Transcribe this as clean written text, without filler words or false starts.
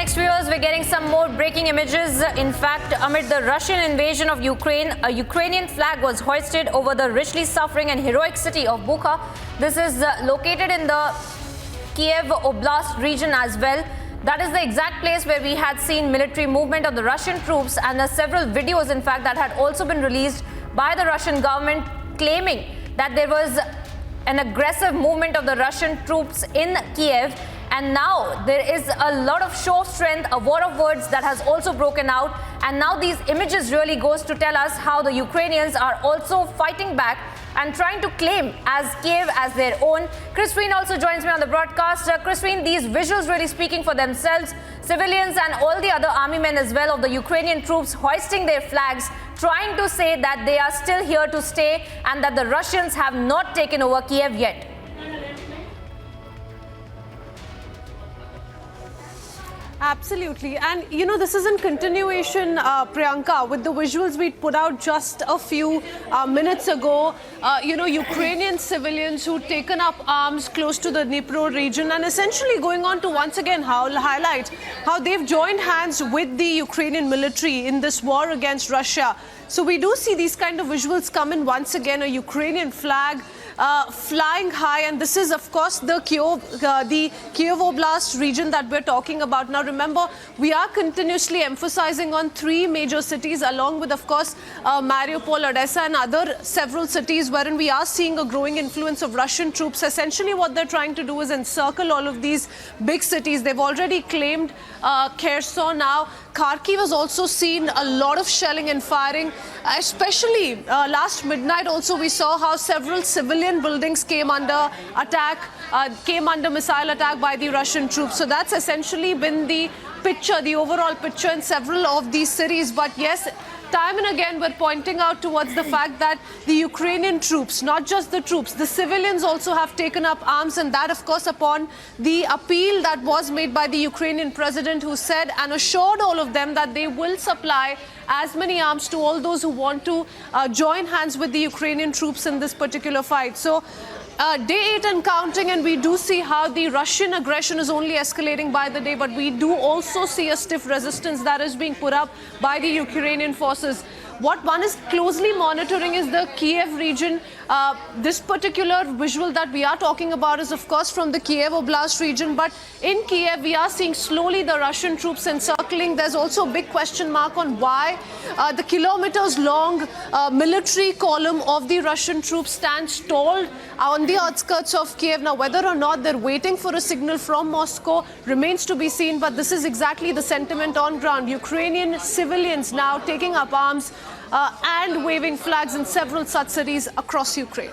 next, viewers, we're getting some more breaking images. In fact, amid the Russian invasion of Ukraine, a Ukrainian flag was hoisted over the richly suffering and heroic city of Bucha. This is located in the Kyiv Oblast region as well. That is the exact place where we had seen military movement of the Russian troops, and there are several videos, in fact, that had also been released by the Russian government claiming that there was an aggressive movement of the Russian troops in Kyiv. And now there is a lot of show of strength, a war of words that has also broken out. And now these images really goes to tell us how the Ukrainians are also fighting back and trying to claim as Kyiv as their own. Christine also joins me on the broadcast. Christine, these visuals really speaking for themselves. Civilians and all the other army men as well of the Ukrainian troops hoisting their flags, trying to say that they are still here to stay and that the Russians have not taken over Kyiv yet. Absolutely. And, you know, this is in continuation, Priyanka, with the visuals we put out just a few minutes ago. Ukrainian civilians who'd taken up arms close to the Dnipro region and essentially going on to once again highlight how they've joined hands with the Ukrainian military in this war against Russia. So we do see these kind of visuals come in once again, a Ukrainian flag flying high, and this is of course the Kyiv Oblast region that we're talking about. Now remember, we are continuously emphasizing on three major cities along with of course Mariupol, Odessa and other several cities wherein we are seeing a growing influence of Russian troops. Essentially what they're trying to do is encircle all of these big cities. They've already claimed Kherson. Now Kharkiv has also seen a lot of shelling and firing, especially last midnight also we saw how several civilian buildings came under attack, came under missile attack by the Russian troops. So that's essentially been the picture, the overall picture in several of these cities. But yes, time and again we're pointing out towards the fact that the Ukrainian troops, not just the troops, the civilians also have taken up arms, and that of course upon the appeal that was made by the Ukrainian president, who said and assured all of them that they will supply as many arms to all those who want to join hands with the Ukrainian troops in this particular fight. So day 8 and counting, and we do see how the Russian aggression is only escalating by the day, but we do also see a stiff resistance that is being put up by the Ukrainian forces. What one is closely monitoring is the Kyiv region. This particular visual that we are talking about is of course from the Kyiv Oblast region, but in Kyiv we are seeing slowly the Russian troops encircling. There's also a big question mark on why the kilometers long military column of the Russian troops stands stalled on the outskirts of Kyiv. Now whether or not they're waiting for a signal from Moscow remains to be seen, but this is exactly the sentiment on ground. Ukrainian civilians now taking up arms and waving flags in several such cities across Ukraine.